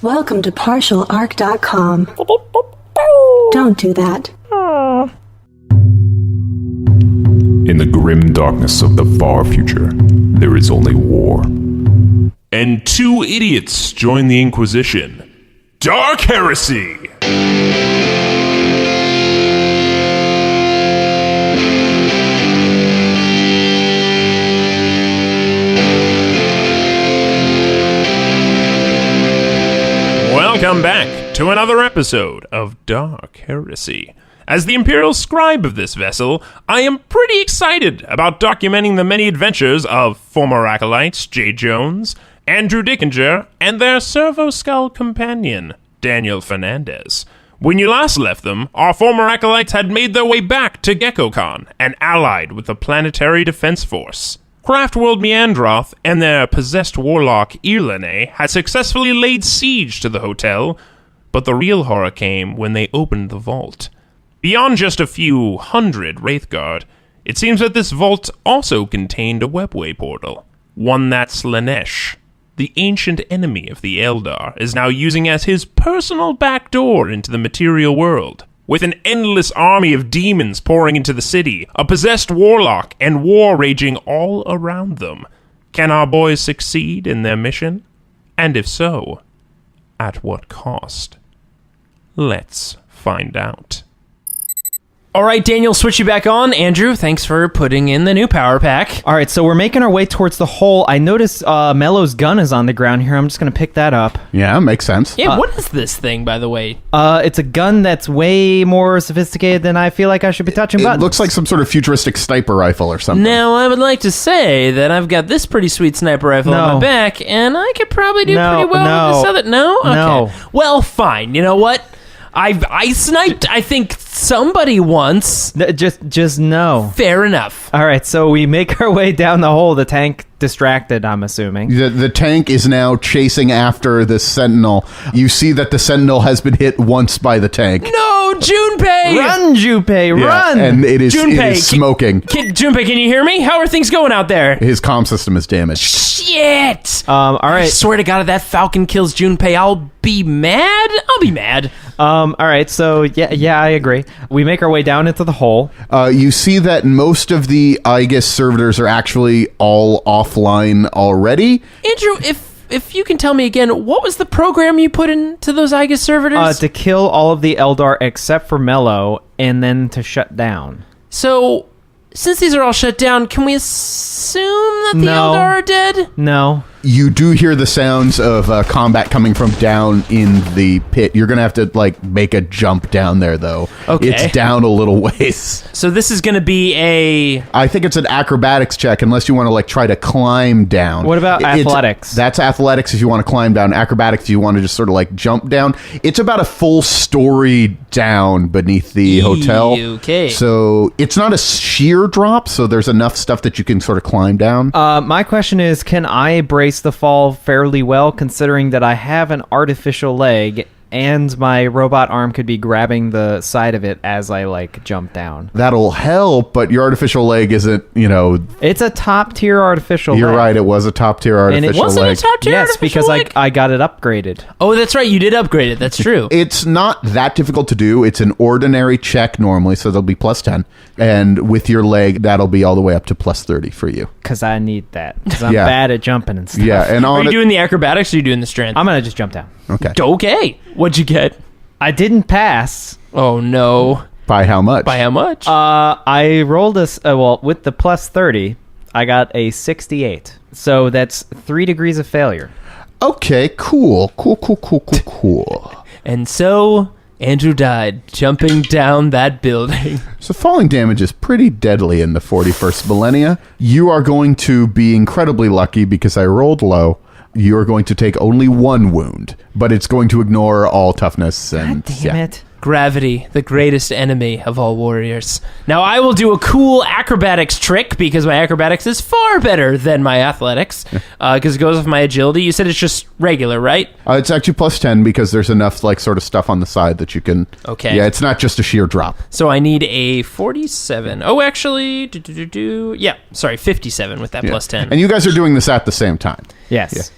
Welcome to partialarc.com. Don't do that. In the grim darkness of the far future, there is only war. And two idiots join the Inquisition. Dark Heresy! Welcome back to another episode of Dark Heresy. As the Imperial Scribe of this vessel, I am pretty excited about documenting the many adventures of former acolytes J. Jones, Andrew Dickinger, and their servo-skull companion, Daniel Fernandez. When you last left them, our former acolytes had made their way back to GeckoCon and allied with the Planetary Defense Force. Craftworld Meandroth and their possessed warlock Irlene had successfully laid siege to the hotel, but the real horror came when they opened the vault. Beyond just a few hundred Wraithguard, it seems that this vault also contained a webway portal, one that Slaanesh, the ancient enemy of the Eldar, is now using as his personal backdoor into the material world. With an endless army of demons pouring into the city, a possessed warlock, and war raging all around them, can our boys succeed in their mission? And if so, at what cost? Let's find out. All right, Daniel, switch you back on. Andrew, thanks for putting in the new power pack. All right, so we're making our way towards the hole. I noticed Mello's gun is on the ground here. I'm just going to pick that up. Yeah, makes sense. Yeah, what is this thing, by the way? It's a gun that's way more sophisticated than I feel like I should be touching buttons. It looks like some sort of futuristic sniper rifle or something. Now, I would like to say that I've got this pretty sweet sniper rifle on my back, and I could probably do pretty well with this other... No? Okay. No. Well, fine. You know what? I sniped, I think, somebody once. Just no. Fair enough. All right, so we make our way down the hole. The tank distracted, I'm assuming. The tank is now chasing after the Sentinel. You see that the Sentinel has been hit once by the tank. No, Junpei! Run, Junpei, run! Yeah, and it is smoking. Junpei, can you hear me? How are things going out there? His comm system is damaged. Shit! All right. I swear to God, if that Falcon kills Junpei, I'll be mad. All right, so yeah, I agree. We make our way down into the hole. You see that most of the Aegis servitors are actually all offline already. Andrew, if you can tell me again, what was the program you put into those Aegis servitors? To kill all of the Eldar except for Mello, and then to shut down. So, since these are all shut down, can we assume that the Eldar are dead? No. You do hear the sounds of combat coming from down in the pit. You're going to have to, make a jump down there, though. Okay. It's down a little ways. So this is going to be a... I think it's an acrobatics check, unless you want to, try to climb down. What about athletics? That's athletics if you want to climb down. Acrobatics if you want to just sort of, jump down. It's about a full story down beneath the hotel. Okay. So it's not a sheer drop, so there's enough stuff that you can sort of climb down. My question is, can I brace the fall fairly well, considering that I have an artificial leg and my robot arm could be grabbing the side of it as I jump down? That'll help, but your artificial leg isn't, It's a top tier artificial leg. You're right, it was a top tier artificial leg. Wasn't it a top tier artificial because leg? I got it upgraded. Oh, that's right, you did upgrade it, that's true. It's not that difficult to do. It's an ordinary check normally, so there'll be plus 10. And with your leg, that'll be all the way up to plus 30 for you. Because I need that. Because I'm bad at jumping and stuff. Yeah, and are you doing the acrobatics or are you doing the strength? I'm going to just jump down. Okay. What'd you get? I didn't pass. Oh, no. By how much? I rolled with the plus 30, I got a 68. So that's 3 degrees of failure. Okay, cool. And so, Andrew died jumping down that building. So falling damage is pretty deadly in the 41st millennia. You are going to be incredibly lucky because I rolled low. You're going to take only 1 wound, but it's going to ignore all toughness. And God damn it. Gravity, the greatest enemy of all warriors. Now, I will do a cool acrobatics trick because my acrobatics is far better than my athletics because it goes with my agility. You said it's just regular, right? It's actually plus 10 because there's enough sort of stuff on the side that you can... Okay. Yeah, it's not just a sheer drop. So I need a 47. Oh, actually, yeah, sorry, 57 with that plus 10. And you guys are doing this at the same time. Yes.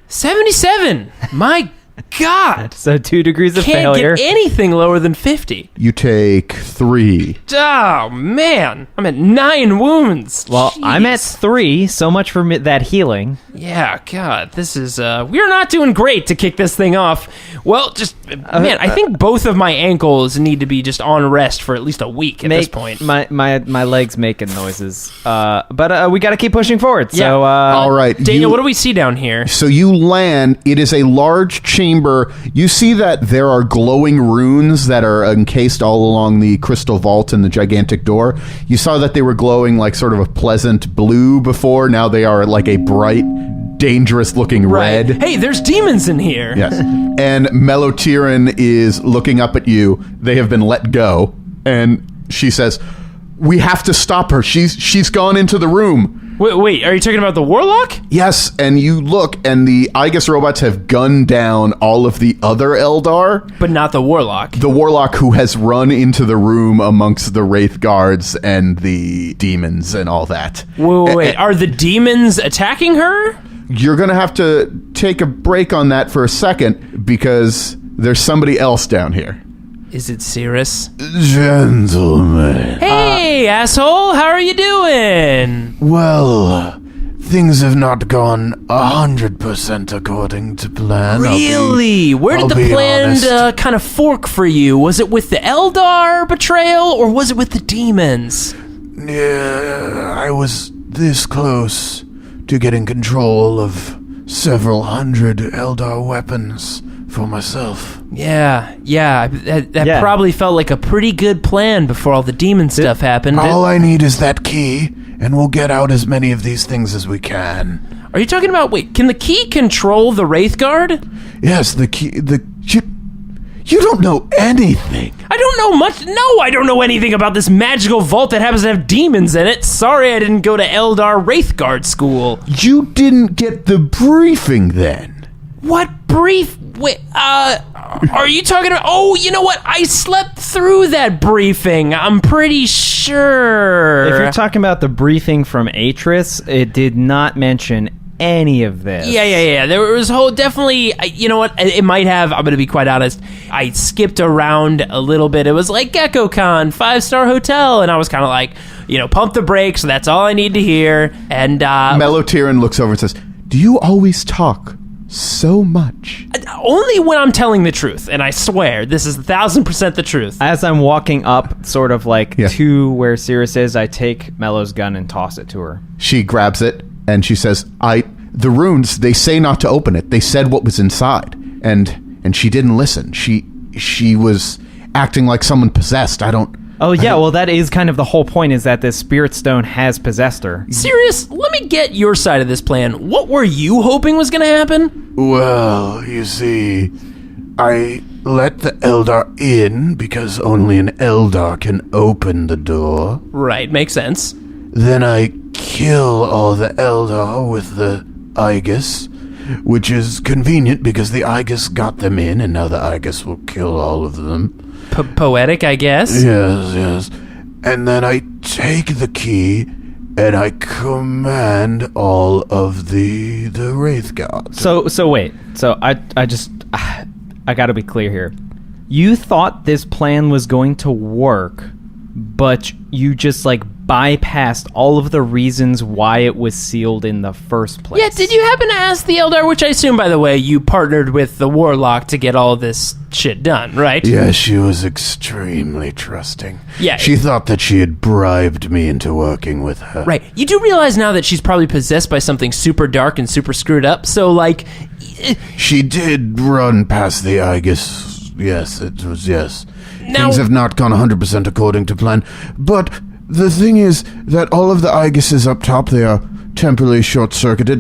77! My God. So 2 degrees of Can't failure. get anything lower than 50. You take 3. Oh, man. I'm at 9 wounds. Well, Jeez. I'm at 3. So much for that healing. Yeah, God, this is, we're not doing great to kick this thing off. Well, just, man, I think both of my ankles need to be just on rest for at least a week at this point. My legs making noises. But we got to keep pushing forward. Yeah. So, All right. Daniel, what do we see down here? So you land. It is a large chamber. You see that there are glowing runes that are encased all along the crystal vault and the gigantic door. You saw that they were glowing like sort of a pleasant blue before. Now they are like a bright, dangerous-looking red. Hey, there's demons in here. Yes. And Melotiran is looking up at you. They have been let go. And she says, "We have to stop her. She's gone into the room." Wait, are you talking about the warlock? Yes, and you look, and the Aegis robots have gunned down all of the other Eldar. But not the warlock. The warlock who has run into the room amongst the Wraith guards and the demons and all that. Wait, are the demons attacking her? You're going to have to take a break on that for a second because there's somebody else down here. Is it Cirrus? Gentlemen. Hey, asshole, how are you doing? Well, things have not gone 100% according to plan. Really? Where did I'll the be plan honest. kind of fork for you? Was it with the Eldar betrayal, or was it with the demons? Yeah, I was this close to getting control of several hundred Eldar weapons for myself. Yeah, that Yeah. probably felt like a pretty good plan before all the demon stuff happened. All I need is that key, and we'll get out as many of these things as we can. Are you talking about, can the key control the Wraith Guard? Yes, the key, you don't know anything. I don't know much. No, I don't know anything about this magical vault that happens to have demons in it. Sorry I didn't go to Eldar Wraith Guard school. You didn't get the briefing then. What brief? Wait, are you talking about? Oh, you know what? I slept through that briefing. I'm pretty sure. If you're talking about the briefing from Atris, it did not mention any of this. Yeah. There was definitely, you know what? It might have, I'm going to be quite honest. I skipped around a little bit. It was like GeckoCon, 5-star hotel. And I was kind of like, pump the brakes. That's all I need to hear. And, Melotiran looks over and says, "Do you always talk so much?" only when I'm telling the truth. And I swear, this is 1,000% the truth. As I'm walking up, sort of like Yeah. to where Cirrus is, I take Mello's gun and toss it to her. She grabs it and she says, the runes, they say not to open it. They said what was inside. And she didn't listen. She was acting like someone possessed. Oh, yeah, well, that is kind of the whole point, is that this spirit stone has possessed her. Serious? Let me get your side of this plan. What were you hoping was going to happen? Well, you see, I let the Eldar in because only an Eldar can open the door. Right, makes sense. Then I kill all the Eldar with the Aegis, which is convenient because the Aegis got them in, and now the Aegis will kill all of them. Poetic, I guess. Yes. And then I take the key, and I command all of the Wraith Gods. So wait. So I gotta be clear here. You thought this plan was going to work, but you just bypassed all of the reasons why it was sealed in the first place. Yeah, did you happen to ask the Eldar, which I assume, by the way, you partnered with the Warlock to get all this shit done, right? Yeah, she was extremely trusting. Yeah. She thought that she had bribed me into working with her. Right. You do realize now that she's probably possessed by something super dark and super screwed up, so, She did run past the Aegis. Yes, it was, yes. Now- Things have not gone 100% according to plan. But the thing is that all of the Aegises up top, they are temporarily short-circuited.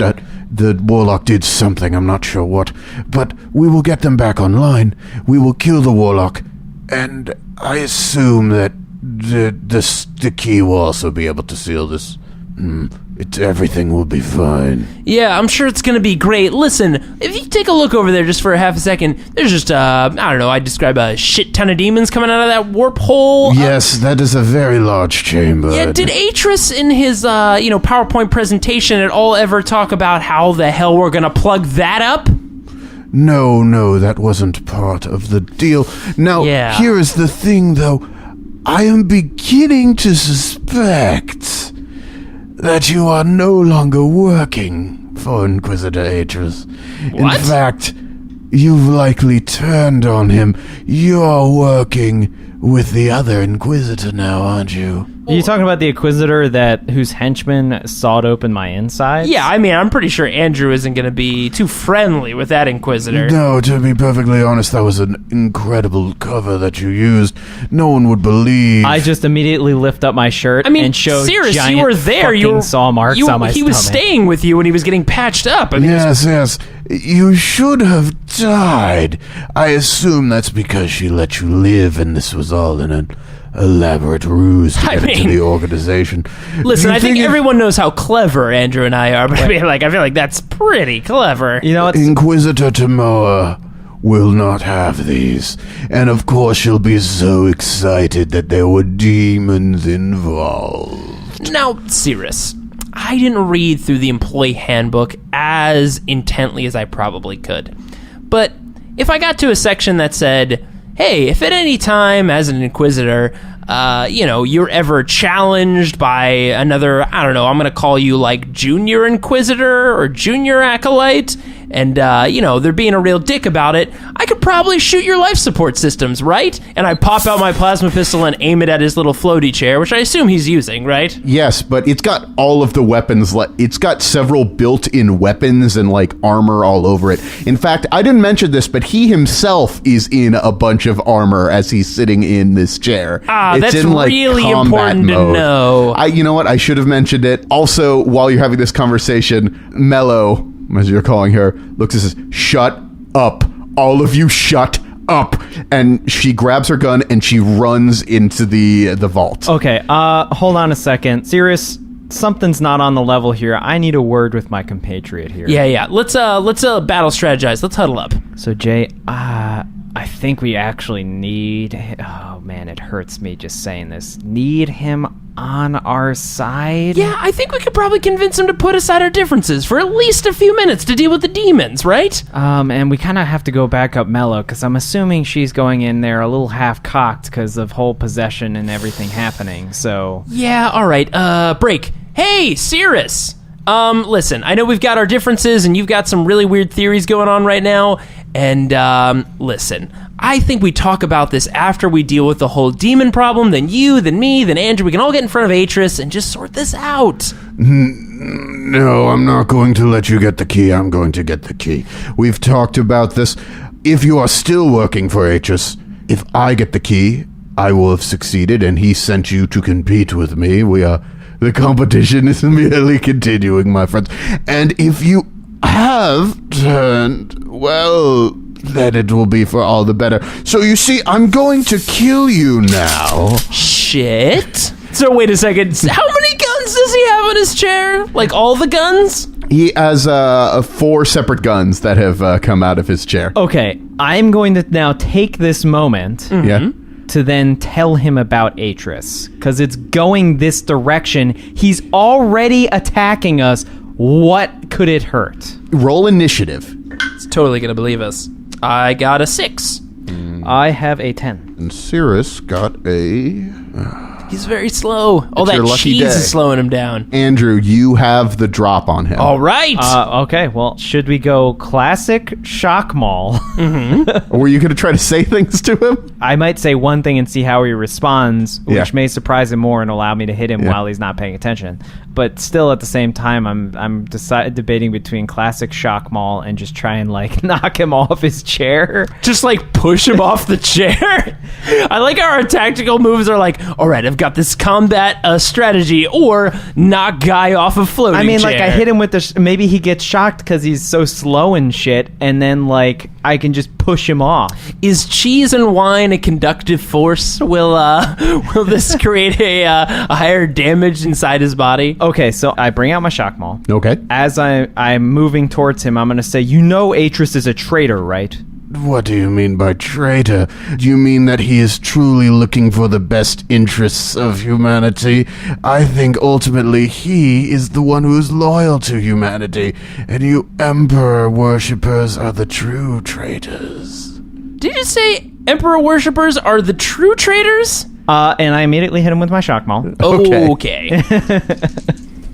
The Warlock did something, I'm not sure what. But we will get them back online. We will kill the Warlock. And I assume that the key will also be able to seal this. Everything will be fine. Yeah, I'm sure it's going to be great. Listen, if you take a look over there just for a half a second, there's just, I don't know, I'd describe a shit ton of demons coming out of that warp hole. Yes, that is a very large chamber. Yeah, did Atris in his, PowerPoint presentation at all ever talk about how the hell we're going to plug that up? No, that wasn't part of the deal. Now, Yeah. here is the thing, though. I am beginning to suspect that you are no longer working for Inquisitor Atris. What? In fact, you've likely turned on him. You're working with the other Inquisitor now, aren't you? Are you talking about the Inquisitor whose henchman sawed open my insides? Yeah, I mean, I'm pretty sure Andrew isn't going to be too friendly with that Inquisitor. No, to be perfectly honest, that was an incredible cover that you used. No one would believe. I just immediately lift up my shirt and show Sirius, giant you were there. fucking You were, saw marks on my He stomach. was staying with you when he was getting patched up. I mean, Yes. You should have died. I assume that's because she let you live and this was all in an elaborate ruse to get into the organization. listen, You I think if- everyone knows how clever Andrew and I are, but I feel like that's pretty clever. You know what? Inquisitor Tamoa will not have these. And of course she'll be so excited that there were demons involved. Now, Cirrus, I didn't read through the employee handbook as intently as I probably could. But if I got to a section that said, hey, if at any time as an Inquisitor, you're ever challenged by another, I don't know, I'm going to call you like Junior Inquisitor or Junior Acolyte, and, they're being a real dick about it, I could probably shoot your life support systems, right? And I pop out my plasma pistol and aim it at his little floaty chair, which I assume he's using, right? Yes, but it's got all of the weapons. It's got several built-in weapons and like armor all over it. In fact, I didn't mention this, but he himself is in a bunch of armor as he's sitting in this chair. That's in, like, really combat important to mode. know. You know what? I should have mentioned it. Also, while you're having this conversation, Mello, as you're calling her, looks and says, "Shut up. All of you shut up." And she grabs her gun and she runs into the vault. Okay, hold on a second. Sirius, something's not on the level here. I need a word with my compatriot here. Yeah. Let's battle strategize. Let's huddle up. So, Jay, I think we actually need... Oh, man, it hurts me just saying this. Need him on our side? Yeah, I think we could probably convince him to put aside our differences for at least a few minutes to deal with the demons, right? And we kind of have to go back up Mello, because I'm assuming she's going in there a little half-cocked because of whole possession and everything happening, so... Yeah, all right. Break. Hey, Cirrus! Listen, I know we've got our differences and you've got some really weird theories going on right now, and, listen, I think we talk about this after we deal with the whole demon problem, then you, then me, then Andrew. We can all get in front of Atris and just sort this out. No, I'm not going to let you get the key. I'm going to get the key. We've talked about this. If you are still working for Atris, if I get the key, I will have succeeded, and he sent you to compete with me. The competition is merely continuing, my friends. And if you have turned, well, then it will be for all the better. So you see, I'm going to kill you now. Shit. So wait a second. How many guns does he have on his chair? Like all the guns? He has 4 separate guns that have come out of his chair. Okay, I'm going to now take this moment Yeah. to then tell him about Atris, because it's going this direction. He's already attacking us. What could it hurt? Roll initiative. He's totally gonna believe us. I got a 6. I have a 10. And Cirrus got a... He's very slow. All It's that your lucky cheese day. is slowing him down. Andrew, you have the drop on him. All right. Okay, well, should we go classic shock mall? Were you going to try to say things to him? I might say one thing and see how he responds, which Yeah. may surprise him more and allow me to hit him Yeah. while he's not paying attention. But still, at the same time, I'm debating between classic shock mall and just try and like knock him off his chair. Just like push him off the chair. I like how our tactical moves are like, all right, I've got this combat strategy, or knock guy off a floating I mean, chair. like, I hit him with the... maybe he gets shocked because he's so slow and shit, and then, like, I can just push him off. Is cheese and wine a conductive force? Will this create a higher damage inside his body? Okay, so I bring out my shock mall. Okay. As I'm moving towards him, I'm going to say, you know Atris is a traitor, right? What do you mean by traitor? Do you mean that he is truly looking for the best interests of humanity? I think ultimately he is the one who is loyal to humanity, and you Emperor worshippers are the true traitors. Did you say Emperor worshippers are the true traitors? And I immediately hit him with my shock maul. Okay.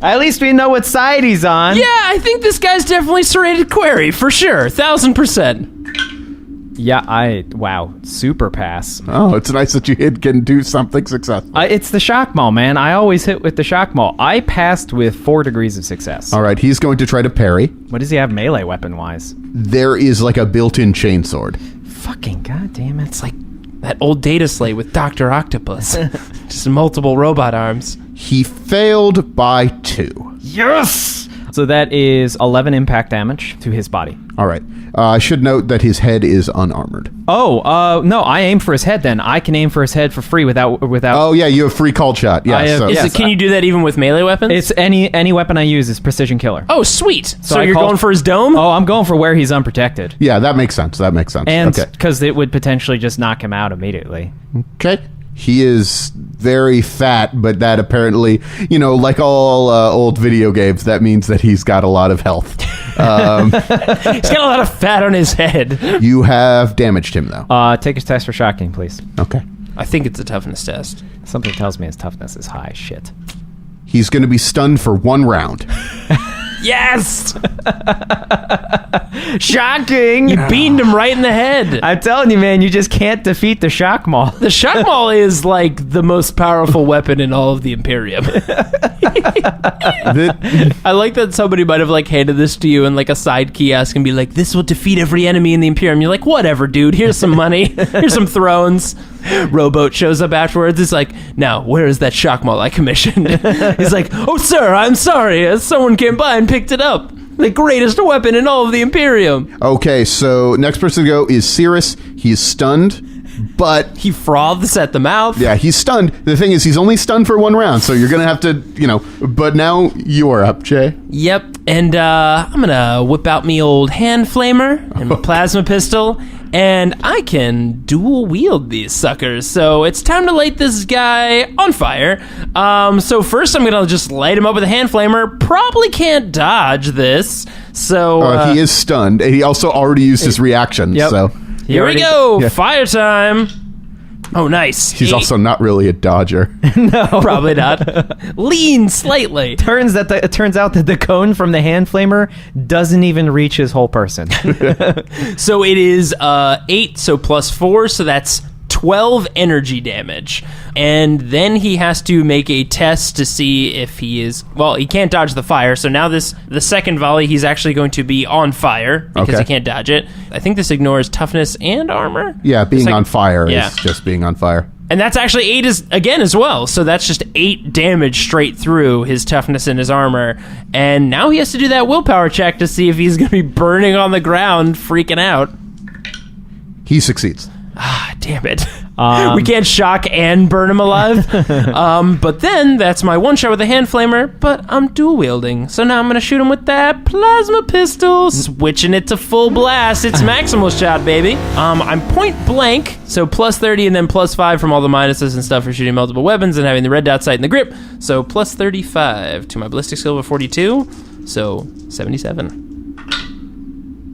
At least we know what side he's on. Yeah, I think this guy's definitely serrated query, for sure. 1000%. Yeah, wow, super pass. Oh, it's nice that you can do something successful. It's the shock maul, man. I always hit with the shock maul. I passed with 4 degrees of success. All right, he's going to try to parry. What does he have melee weapon-wise? There is like a built-in chainsword. Fucking goddamn it. It's like that old data slate with Dr. Octopus. Just multiple robot arms. He failed by 2. Yes! So that is 11 impact damage to his body. All right. I should note that his head is unarmored. Oh, no, I aim for his head then. I can aim for his head for free without. Oh, yeah, you have free called shot. Yeah, Can you do that even with melee weapons? It's any weapon I use is precision killer. Oh, sweet. So I you're going for his dome? Oh, I'm going for where he's unprotected. Yeah, that makes sense. And okay. because it would potentially just knock him out immediately. Okay. He is very fat, but that apparently, like all old video games, that means that he's got a lot of health. He's got a lot of fat on his head. You have damaged him, though. Take his test for shocking, please. Okay. I think it's a toughness test. Something tells me his toughness is high. Shit. He's going to be stunned for 1 round. Yes! Shocking! You beamed him right in the head. I'm telling you, man, you just can't defeat the shock maul. The shock maul is like the most powerful weapon in all of the Imperium. I like that somebody might have like handed this to you in like a side kiosk and be like, this will defeat every enemy in the Imperium. You're like, whatever, dude. Here's some money. Here's some thrones. Rowboat shows up afterwards. It's like, now, where is that shock maul I commissioned? He's like, oh, sir, I'm sorry. Someone came by and picked it up. The greatest weapon in all of the Imperium. Okay, so next person to go is Cirrus. He's stunned, but... He froths at the mouth. Yeah, he's stunned. The thing is, he's only stunned for 1 round, so you're going to have to, but now you're up, Jay. Yep, and I'm going to whip out me old hand flamer and my plasma pistol, and I can dual wield these suckers. So it's time to light this guy on fire. So first I'm going to just light him up with a hand flamer. Probably can't dodge this. So he is stunned. And he also already used his reaction. Yep. So here we go. Yeah. Fire time. Oh, nice. He's also not really a dodger. No, probably not. Lean slightly. It turns out that the cone from the hand flamer doesn't even reach his whole person. So it is 8, so plus 4, so that's 12 energy damage. And then he has to make a test to see if he is... Well, he can't dodge the fire, so now the second volley, he's actually going to be on fire because he can't dodge it. I think this ignores toughness and armor. Yeah, being on fire is just being on fire. And that's actually 8 as well, so that's just 8 damage straight through his toughness and his armor. And now he has to do that willpower check to see if he's going to be burning on the ground, freaking out. He succeeds. Ah, damn it. We can't shock and burn him alive. But then that's my one shot with the hand flamer, but I'm dual wielding. So now I'm going to shoot him with that plasma pistol, switching it to full blast. It's maximal shot, baby. I'm point blank, so plus 30 and then plus 5 from all the minuses and stuff for shooting multiple weapons and having the red dot sight and the grip. So plus 35 to my ballistic skill of 42, so 77.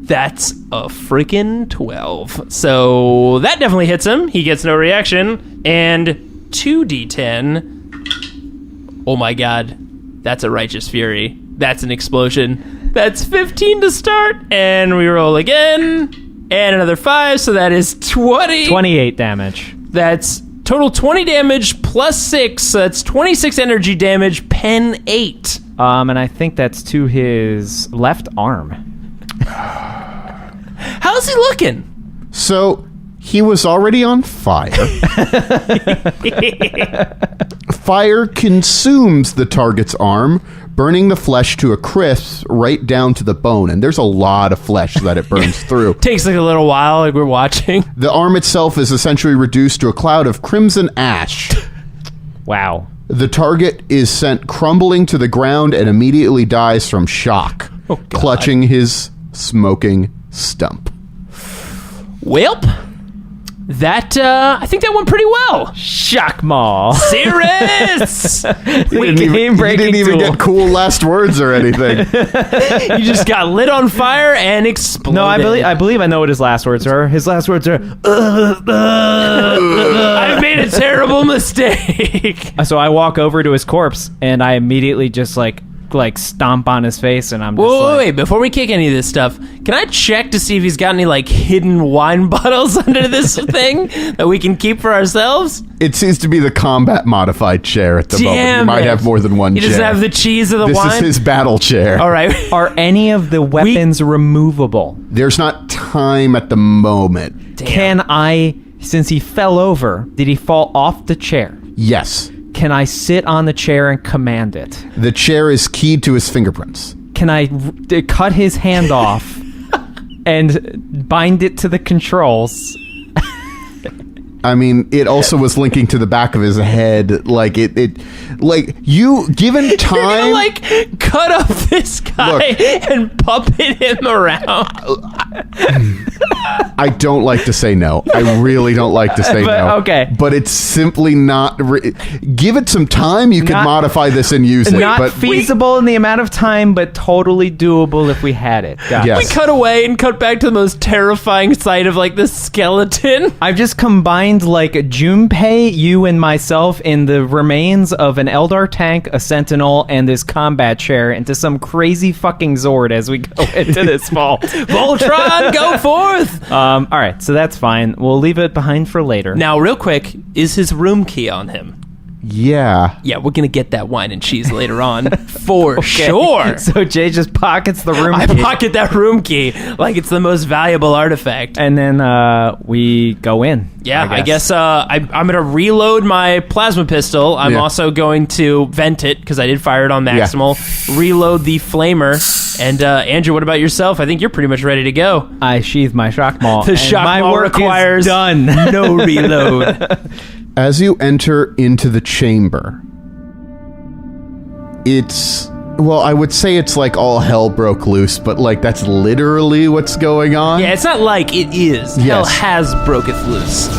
That's a freaking 12. So that definitely hits him. He gets no reaction. And 2d10. Oh my god. That's a Righteous Fury. That's an explosion. That's 15 to start. And we roll again. And another 5. So that is 20. 28 damage. That's total 20 damage plus 6. So that's 26 energy damage, pen 8. And I think that's to his left arm. How's he looking? So he was already on fire. Fire consumes the target's arm, burning the flesh to a crisp right down to the bone. And there's a lot of flesh that it burns through. Takes like a little while, like we're watching. The arm itself is essentially reduced to a cloud of crimson ash. Wow. The target is sent crumbling to the ground and immediately dies from shock, clutching his smoking stump. Welp. That, I think that went pretty well. Shock Mall. Serious! You didn't even get cool last words or anything. You just got lit on fire and exploded. No, I believe I know what his last words are. His last words are, I've made a terrible mistake. So I walk over to his corpse, and I immediately just, like stomp on his face, and I'm just Wait, before we kick any of this stuff, can I check to see if he's got any, like, hidden wine bottles under this thing that we can keep for ourselves? It seems to be the combat modified chair at the moment. You might have more than one He chair. doesn't have the cheese of the this wine? This is his battle chair. All right. Are any of the weapons removable? There's not time at the moment. Damn. Can I, since he fell over, did he fall off the chair? Yes. Can I sit on the chair and command it? The chair is keyed to his fingerprints. Can I cut his hand off and bind it to the controls? I mean, it also was linking to the back of his head. Like, like, you, given time... You're gonna, like, cut up this guy and puppet him around. I don't like to say no. I really don't like to say no. Okay. But it's simply not... give it some time, you could modify this and use it. Not but feasible in the amount of time, but totally doable if we had it. Got it. Yes. We cut away and cut back to the most terrifying sight of, like, the skeleton. I've just combined, like, Junpei, you, and myself in the remains of an Eldar tank, a Sentinel, and this combat chair into some crazy fucking Zord as we go into this fall. Voltron, go forth! All right, so that's fine. We'll leave it behind for later. Now, real quick, is his room key on him? yeah. Yeah, we're gonna get that wine and cheese later on, for sure. So Jay just pockets the room I key. pocket that room key like it's the most valuable artifact. And then we go in. Yeah, I guess I'm going to reload my plasma pistol. I'm also going to vent it, because I did fire it on maximal. Reload the flamer. And Andrew, what about yourself? I think you're pretty much ready to go. I sheathe my shock maul. The shock maul requires done. no reload. As you enter into the chamber, it's... well, I would say it's like all hell broke loose, but like that's literally what's going on. Yeah, it's not like it is. Yes. Hell has broketh loose.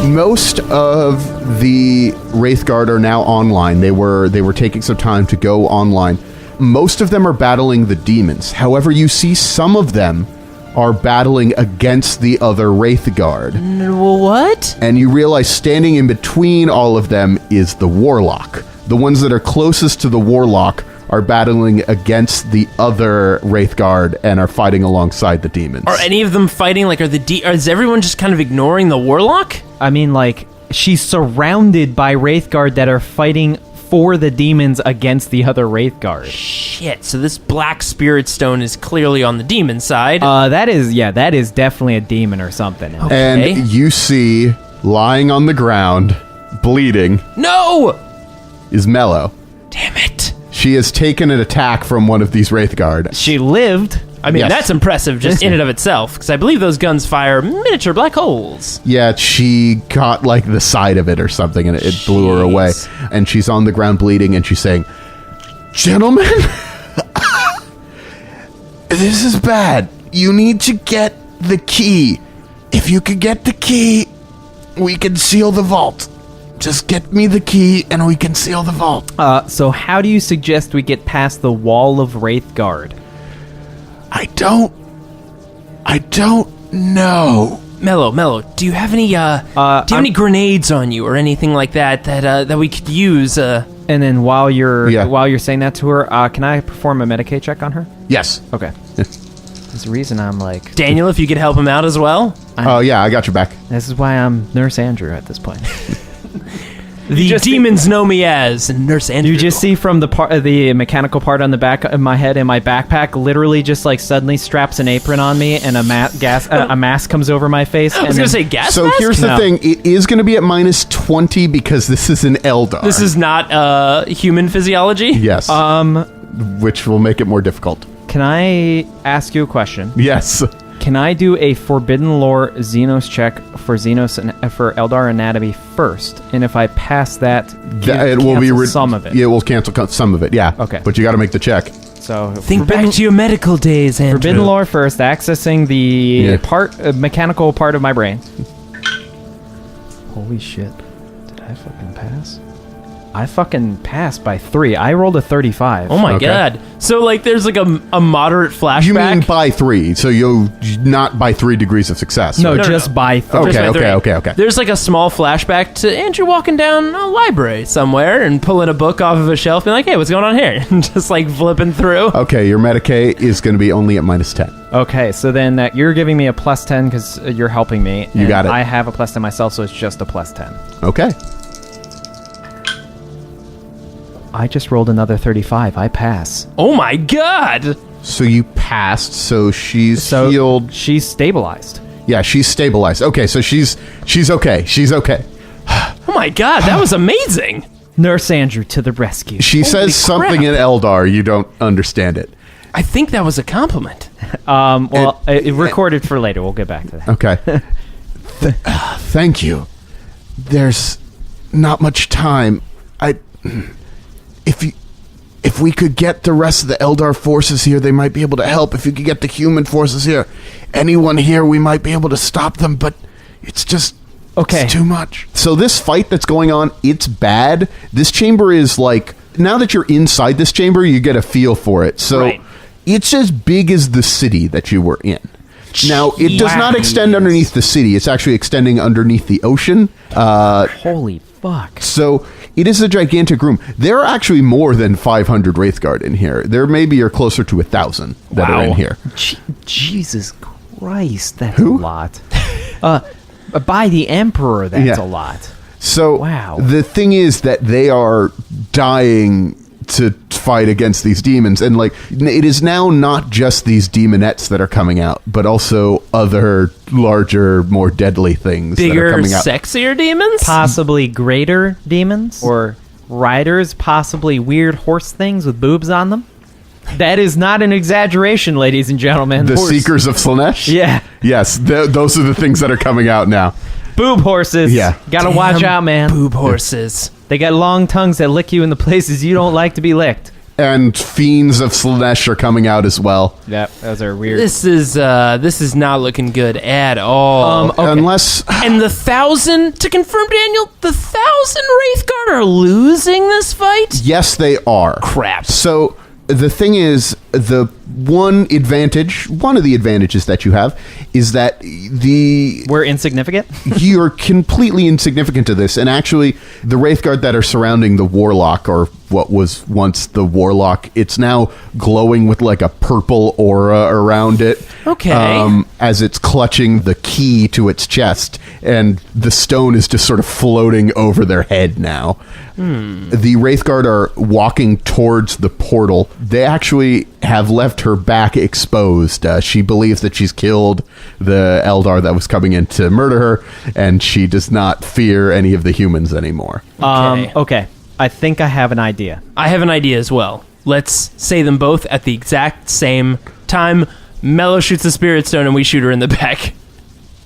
Most of the Wraithguard are now online. They were taking some time to go online. Most of them are battling the demons. However, you see some of them are battling against the other Wraithguard. What? And you realize standing in between all of them is the Warlock. The ones that are closest to the Warlock are battling against the other Wraithguard and are fighting alongside the demons. Are any of them fighting? Like, is everyone just kind of ignoring the Warlock? I mean, like, she's surrounded by Wraithguard that are fighting for the demons against the other Wraithguard. Shit, so this black spirit stone is clearly on the demon side. That is definitely a demon or something. Okay. And you see, lying on the ground, bleeding, No! is Mello. Damn it. She has taken an attack from one of these Wraithguard. She lived. I mean, Yes. that's impressive just in and of itself, because I believe those guns fire miniature black holes. Yeah, she caught like the side of it or something and it blew her away. Jeez. And she's on the ground bleeding and she's saying, "Gentlemen, this is bad. You need to get the key. If you could get the key, we can seal the vault. Just get me the key and we can seal the vault." So how do you suggest we get past the wall of Wraithguard? I don't know. Mello, do you have any, any grenades on you or anything like that that we could use, And then while you're Yeah. saying that to her, can I perform a Medicaid check on her? Yes. Okay. There's the reason I'm like... Daniel, if you could help him out as well? Oh, yeah, I got your back. This is why I'm Nurse Andrew at this point. The demons know me as Nurse Andrew. You just see from the mechanical part on the back of my head in my backpack, literally just like suddenly straps an apron on me and a mask comes over my face. I was going to say gas So mask? here's the No. thing. It is going to be at minus 20 because this is an Eldar. This is not human physiology? Yes. Which will make it more difficult. Can I ask you a question? Yes. Can I do a Forbidden Lore Xenos check for for Eldar Anatomy first? And if I pass that, It will be cancel some of it. Yeah, it will cancel some of it. Yeah. Okay. But you got to make the check. So Think back to your medical days, Andrew. Forbidden lore first, accessing the mechanical part of my brain. Holy shit. Did I fucking pass? I fucking passed by 3. I rolled a 35. Oh my god. So, like, there's, like, a moderate flashback. You mean by 3, so you not by 3 degrees of success. No, right? just by 3. Okay. There's, like, a small flashback to Andrew walking down a library somewhere and pulling a book off of a shelf, being like, hey, what's going on here? And just, like, flipping through. Okay, your Medicaid is going to be only at -10. Okay, so then you're giving me a +10 because you're helping me. You got it. I have a +10 myself, so it's just a +10. Okay. I just rolled another 35. I pass. Oh my god! So you passed, so she's healed. She's stabilized. Yeah, she's stabilized. Okay, so she's okay. She's okay. Oh my god, that was amazing! Nurse Andrew to the rescue. She says something in Eldar, you don't understand it. I think that was a compliment. It recorded for later. We'll get back to that. Okay. Thank you. There's not much time. If we could get the rest of the Eldar forces here, they might be able to help. If you could get the human forces here, anyone here, we might be able to stop them, but it's just it's too much. So this fight that's going on, it's bad. This chamber is like, now that you're inside this chamber, you get a feel for it. So it's as big as the city that you were in. Now, it does not extend underneath the city. It's actually extending underneath the ocean. Holy fuck. So it is a gigantic room. There are actually more than 500 Wraithguard in here. There maybe are closer to 1,000 that are in here. Jesus Christ, that's a lot. By the Emperor, that's a lot. So the thing is that they are dying to fight against these demons, and like it is now not just these demonettes that are coming out, but also other larger, more deadly things that are coming out. Sexier demons, possibly greater demons, or riders, possibly weird horse things with boobs on them. That is not an exaggeration, ladies and gentlemen. The Seekers of Slaanesh? Yeah. Yes, those are the things that are coming out now. Boob horses. Yeah. Gotta watch out, man. Boob horses. They got long tongues that lick you in the places you don't like to be licked. And Fiends of Slaanesh are coming out as well. Yep, those are weird. This is not looking good at all. Unless... And the 1,000, to confirm, Daniel, the 1,000 Wraithguard are losing this fight? Yes, they are. Crap. So the thing is, one of the advantages that you have is that we're insignificant? You're completely insignificant to this. And actually, the Wraithguard that are surrounding the Warlock, or what was once the Warlock, it's now glowing with like a purple aura around it. Okay. As it's clutching the key to its chest, and the stone is just sort of floating over their head now. The Wraithguard are walking towards the portal. They actually have left her back exposed. She believes that she's killed the Eldar that was coming in to murder her, and she does not fear any of the humans anymore. Okay. I think I have an idea. I have an idea as well. Let's say them both at the exact same time. Mello shoots the Spirit Stone, and we shoot her in the back.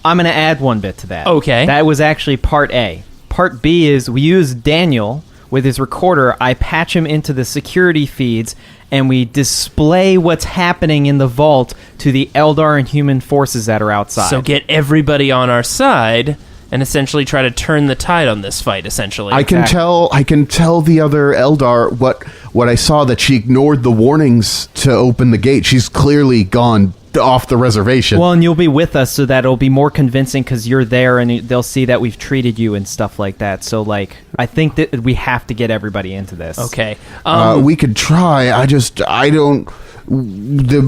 I'm going to add one bit to that. Okay. That was actually part A. Part B is we use Daniel with his recorder. I patch him into the security feeds, and we display what's happening in the vault to the Eldar and human forces that are outside. So get everybody on our side and essentially try to turn the tide on this fight, essentially. I can tell the other Eldar what I saw, that she ignored the warnings to open the gate. She's clearly gone off the reservation. Well, and you'll be with us, so that it'll be more convincing because you're there, and they'll see that we've treated you and stuff like that. So, like, I think that we have to get everybody into this. Okay. We could try. I don't. The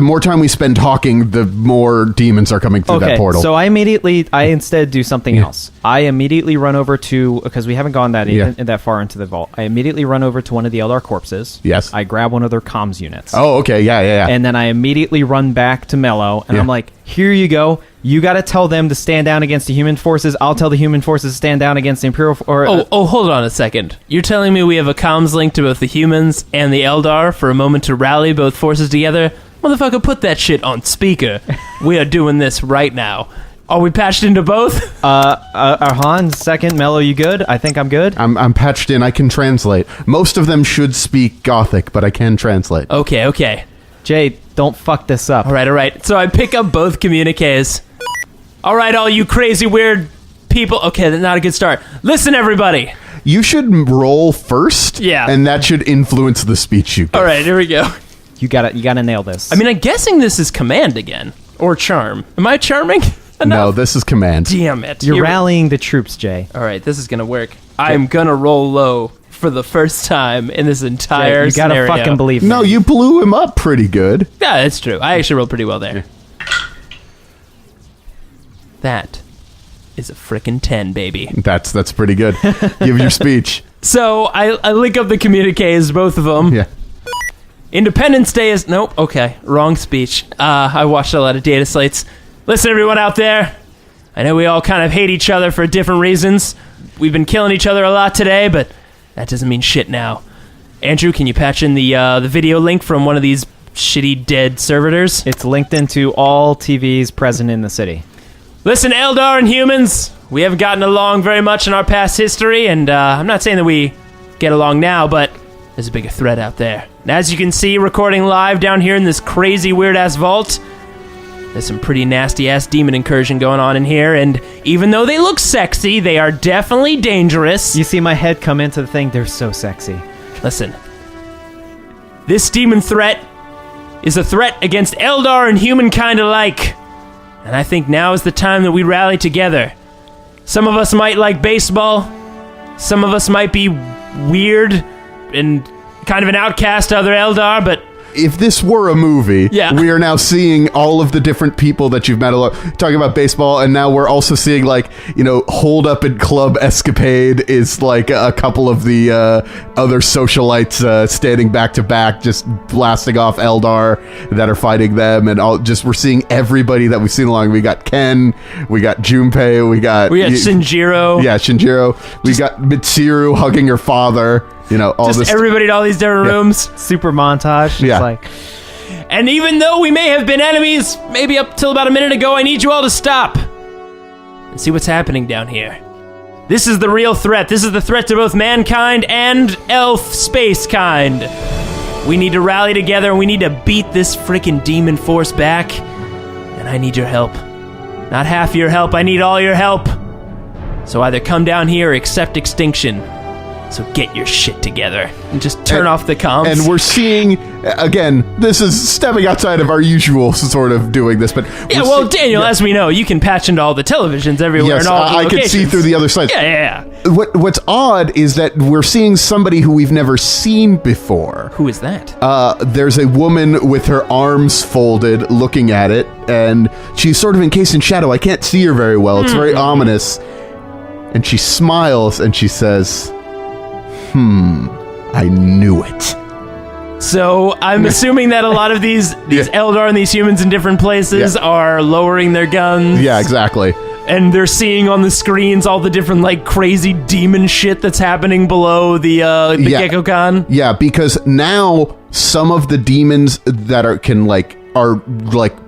more time we spend talking, the more demons are coming through that portal. So I instead do something else. I immediately run over to, because we haven't gone that far into the vault. I immediately run over to one of the Eldar corpses. Yes. I grab one of their comms units. Oh, okay, yeah. And then I immediately run back to Mello, and I'm like, here you go. You got to tell them to stand down against the human forces. I'll tell the human forces to stand down against the Imperial... hold on a second. You're telling me we have a comms link to both the humans and the Eldar for a moment to rally both forces together? Motherfucker, put that shit on speaker. We are doing this right now. Are we patched into both? Arhan, second. Mello, you good? I think I'm good. I'm patched in. I can translate. Most of them should speak Gothic, but I can translate. Okay. Jay, don't fuck this up. All right. So I pick up both communiques. All right, all you crazy, weird people. Okay, that's not a good start. Listen, everybody. You should roll first. Yeah. And that should influence the speech you give. All right, here we go. You gotta nail this. I mean, I'm guessing this is command again. Or charm. Am I charming enough? No, this is command. Damn it. You're rallying the troops, Jay. All right, this is going to work. I'm going to roll low for the first time in this entire Jay, you gotta scenario. fucking believe me. No, you blew him up pretty good. Yeah, that's true. I actually rolled pretty well there. That is a frickin' 10, baby. That's pretty good. Give your speech. So I link up the communiques, both of them. Yeah. Independence Day is... Nope, okay. Wrong speech. I watched a lot of data slates. Listen, everyone out there. I know we all kind of hate each other for different reasons. We've been killing each other a lot today, but that doesn't mean shit now. Andrew, can you patch in the video link from one of these shitty dead servitors? It's linked into all TVs present in the city. Listen, Eldar and humans, we haven't gotten along very much in our past history, and I'm not saying that we get along now, but there's a bigger threat out there. And as you can see, recording live down here in this crazy, weird-ass vault, there's some pretty nasty-ass demon incursion going on in here, and even though they look sexy, they are definitely dangerous. You see my head come into the thing, they're so sexy. Listen, this demon threat is a threat against Eldar and humankind alike. And I think now is the time that we rally together. Some of us might like baseball. Some of us might be weird and kind of an outcast to other Eldar, but... If this were a movie, Yeah. we are now seeing all of the different people that you've met talking about baseball, and now we're also seeing, like, Hold Up and Club Escapade is like a couple of the other socialites standing back to back, just blasting off Eldar that are fighting them, and we're seeing everybody that we've seen along. We got Ken, we got Junpei, we got Shinjiro. Yeah, Shinjiro. We got Mitsuru hugging her father. All Just this. everybody in all these different rooms. Super montage. Yeah. It's like, And even though we may have been enemies, maybe up till about a minute ago, I need you all to stop and see what's happening down here. This is the real threat. This is the threat to both mankind and elf space kind. We need to rally together, and we need to beat this freaking demon force back. And I need your help. Not half your help, I need all your help. So either come down here or accept extinction. So get your shit together and just turn off the comms. And we're seeing, again, this is stepping outside of our usual sort of doing this, but... Yeah, well, Daniel, as we know, you can patch into all the televisions everywhere Yes, and all the I locations. could see through the other side. Yeah. What's odd is that we're seeing somebody who we've never seen before. Who is that? There's a woman with her arms folded looking at it, and she's sort of encased in shadow. I can't see her very well. It's very ominous. And she smiles and she says... I knew it. So I'm assuming that a lot of these Eldar and these humans in different places are lowering their guns. Yeah, exactly. And they're seeing on the screens all the different, like, crazy demon shit that's happening below the Gekko-Con. Yeah, because now some of the demons that are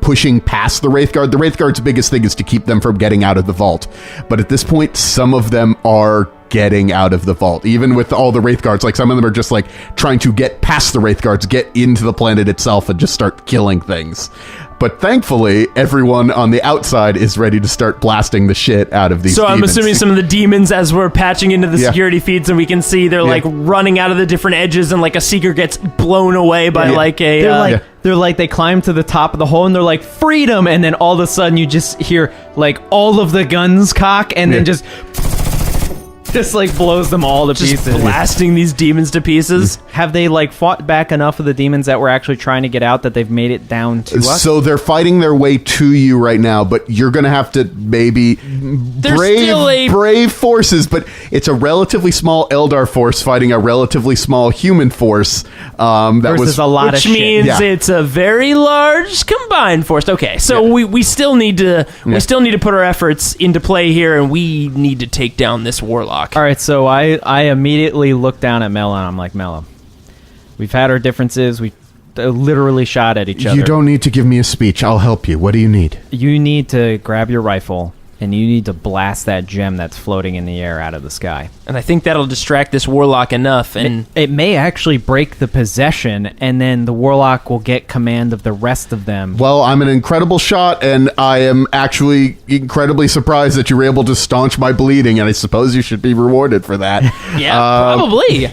pushing past the Wraithguard. The Wraithguard's biggest thing is to keep them from getting out of the vault. But at this point, some of them are getting out of the vault. Even with all the Wraithguards, like some of them are just like trying to get past the Wraithguards, get into the planet itself and just start killing things. But thankfully, everyone on the outside is ready to start blasting the shit out of these demons. I'm assuming some of the demons, as we're patching into the security feeds, and we can see they're like running out of the different edges, and like a seeker gets blown away by they climb to the top of the hole and they're like, freedom, and then all of a sudden you just hear like all of the guns cock and then just like blows them all to pieces. Blasting these demons to pieces. Have they like fought back enough of the demons that were actually trying to get out that they've made it down to us? So they're fighting their way to you right now, but you're going to have to maybe brave forces, but it's a relatively small Eldar force fighting a relatively small human force. Versus a lot of shit. Which means it's a very large combined force. Okay, so we still need to put our efforts into play here, and we need to take down this warlock. All right, so I immediately look down at Mello and I'm like, Mello, we've had our differences. We literally shot at each other. You don't need to give me a speech. I'll help you. What do you need? You need to grab your rifle, and you need to blast that gem that's floating in the air out of the sky. And I think that'll distract this warlock enough, and It may actually break the possession, and then the warlock will get command of the rest of them. Well, I'm an incredible shot, and I am actually incredibly surprised that you were able to staunch my bleeding, and I suppose you should be rewarded for that. yeah, probably.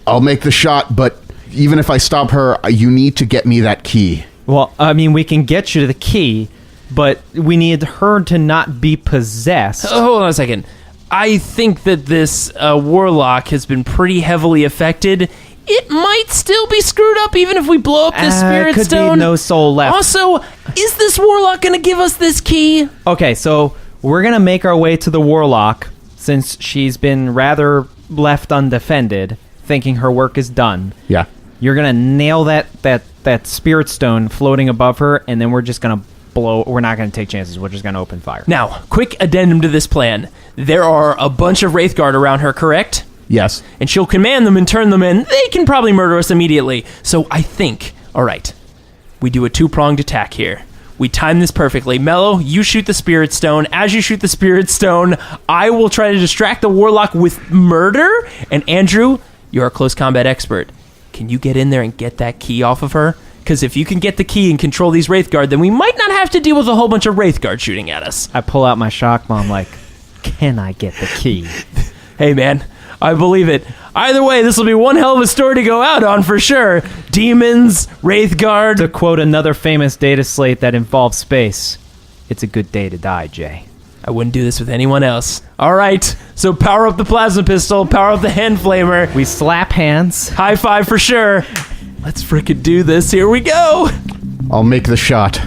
I'll make the shot, but even if I stop her, you need to get me that key. Well, I mean, we can get you to the key, but we need her to not be possessed. Hold on a second. I think that this warlock has been pretty heavily affected. It might still be screwed up even if we blow up this spirit could stone. be no soul left. Also, is this warlock going to give us this key? Okay, so we're going to make our way to the warlock, since she's been rather left undefended, thinking her work is done. Yeah. You're going to nail that spirit stone floating above her, and then we're just going to blow. We're not going to take chances. We're just going to open fire. Now, quick addendum to this plan. There are a bunch of Wraithguard around her, correct? Yes. And she'll command them and turn them in. They can probably murder us immediately. So I think, all right, we do a two-pronged attack here. We time this perfectly. Mello, you shoot the Spirit Stone. As you shoot the Spirit Stone, I will try to distract the Warlock with murder. And Andrew, you're a close combat expert. Can you get in there and get that key off of her? Because if you can get the key and control these Wraithguard, then we might not have to deal with a whole bunch of Wraithguard shooting at us. I pull out my shock bomb like, can I get the key? Hey, man, I believe it. Either way, this will be one hell of a story to go out on for sure. Demons, Wraithguard. To quote another famous data slate that involves space, it's a good day to die, Jay. I wouldn't do this with anyone else. All right, so power up the plasma pistol, power up the hand flamer. We slap hands. High five for sure. Let's frickin' do this. Here we go. I'll make the shot.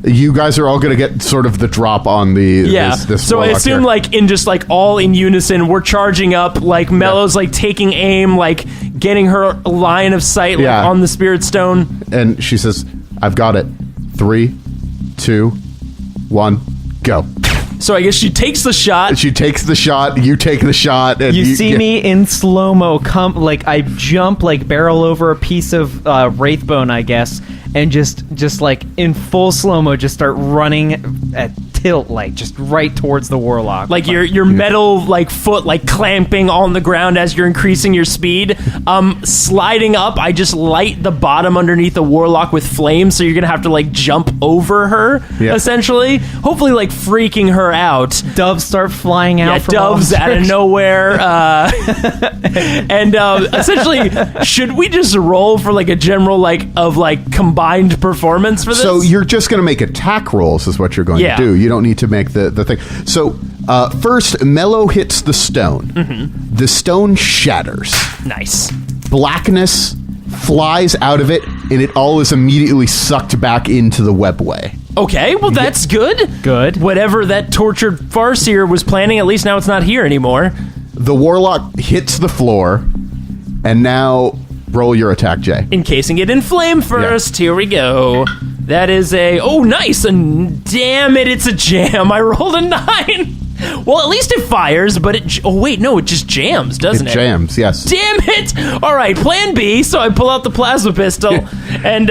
You guys are all going to get sort of the drop on the this so I warlock assume here. like in just like all in unison, we're charging up. Like Mello's like taking aim, like getting her line of sight like, on the Spirit Stone. And she says, "I've got it. 3, 2, 1, go." So I guess she takes the shot. She takes the shot. You take the shot. And You see me in slow-mo come, like I jump, like barrel over a piece of wraithbone, I guess, and just like in full slow-mo, just start running at tilt, like just right towards the warlock. Like your metal like foot like clamping on the ground as you're increasing your speed. Sliding up, I just light the bottom underneath the warlock with flames, so you're gonna have to like jump over her, essentially. Hopefully like freaking her out. Doves start flying out from doves out of nowhere. And essentially, should we just roll for like a general like combined performance for this? So you're just going to make attack rolls is what you're going to do. You don't need to make the thing. So first, Mello hits the stone. Mm-hmm. The stone shatters. Nice. Blackness flies out of it, and it all is immediately sucked back into the webway. Okay, well that's good. Good. Whatever that tortured farseer was planning, at least now it's not here anymore. The warlock hits the floor, and now roll your attack, Jay. Encasing it in flame first. Here we go. That is a... Oh, nice. And damn it, it's a jam. I rolled a 9. Well, at least it fires, but it... Oh, wait, no, it just jams, doesn't it? It jams, yes. Damn it. All right, plan B. So I pull out the plasma pistol and...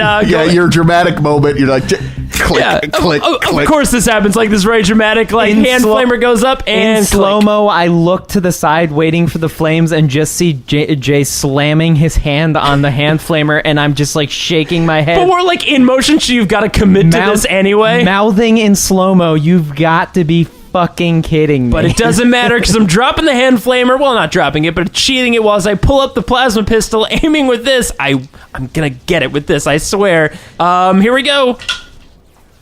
your dramatic moment, you're like... Click, click, of click. course this happens, like this very dramatic, like hand flamer goes up and in slow-mo, I look to the side waiting for the flames and just see Jay slamming his hand on the hand flamer, and I'm just like shaking my head. But we're like in motion, so you've got to commit to this anyway. Mouthing in slow-mo, you've got to be fucking kidding me. But it doesn't matter because I'm dropping the hand flamer. Well, not dropping it, but sheathing it while as I pull up the plasma pistol, aiming with this. I'm gonna get it with this, I swear. Here we go.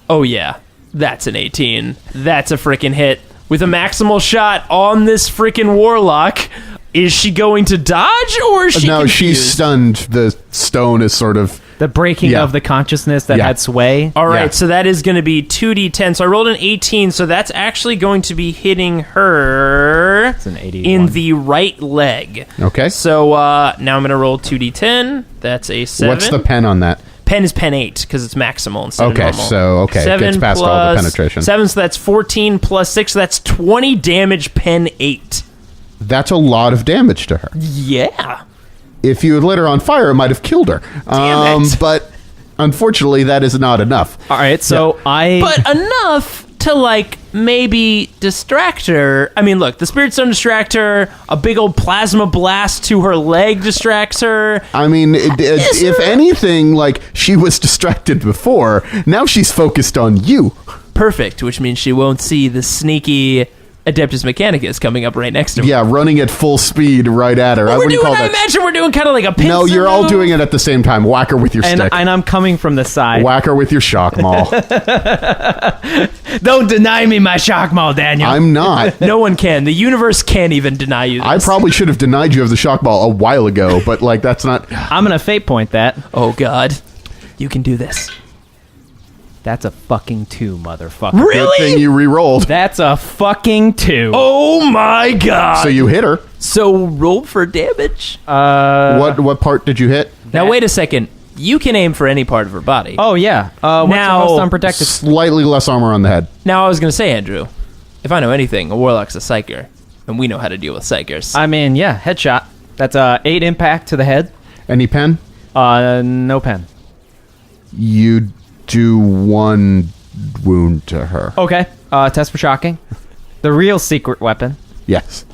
Oh yeah, that's an 18. That's a freaking hit. With a maximal shot on this freaking warlock. Is she going to dodge or is she No, confused? she's stunned. The stone is sort of... The breaking of the consciousness that had sway. All right, so that is going to be 2d10. So I rolled an 18, so that's actually going to be hitting her It's an 81. in the right leg. Okay. So now I'm going to roll 2d10. That's a 7. What's the pen on that? Pen is pen 8 because it's maximal instead of normal. It gets past all the penetration. 7, so that's 14 plus 6, so that's 20 damage pen 8. That's a lot of damage to her. Yeah. If you had lit her on fire, it might have killed her. Damn it. But unfortunately, that is not enough. All right, so But enough to, like, maybe distract her. I mean, look, the Spirit Stone distract her. A big old plasma blast to her leg distracts her. I mean, if anything, like, she was distracted before. Now she's focused on you. Perfect, which means she won't see the sneaky Adeptus Mechanicus coming up right next to her. Yeah, running at full speed right at her. I imagine we're doing kind of like a pincer No, you're all move. doing it at the same time. Whack her with your stick. and I'm coming from the side. Whack her with your shock maul. Don't deny me my shock maul, Daniel. I'm not. No one can. The universe can't even deny you this. I probably should have denied you of the shock ball a while ago, but, like, that's not... I'm going to fate point that. Oh, God. You can do this. That's a fucking 2, motherfucker. Good Really? thing you re-rolled. That's a fucking 2. Oh, my God. So you hit her. So roll for damage. What part did you hit? Now, wait a second. You can aim for any part of her body. Oh, yeah. What's Now- the most unprotected? Slightly less armor on the head. Now, I was going to say, Andrew, if I know anything, a warlock's a psyker, and we know how to deal with psychers. I mean, yeah, headshot. That's 8 impact to the head. Any pen? No pen. You do 1 wound to her. Okay. Test for shocking. The real secret weapon. Yes.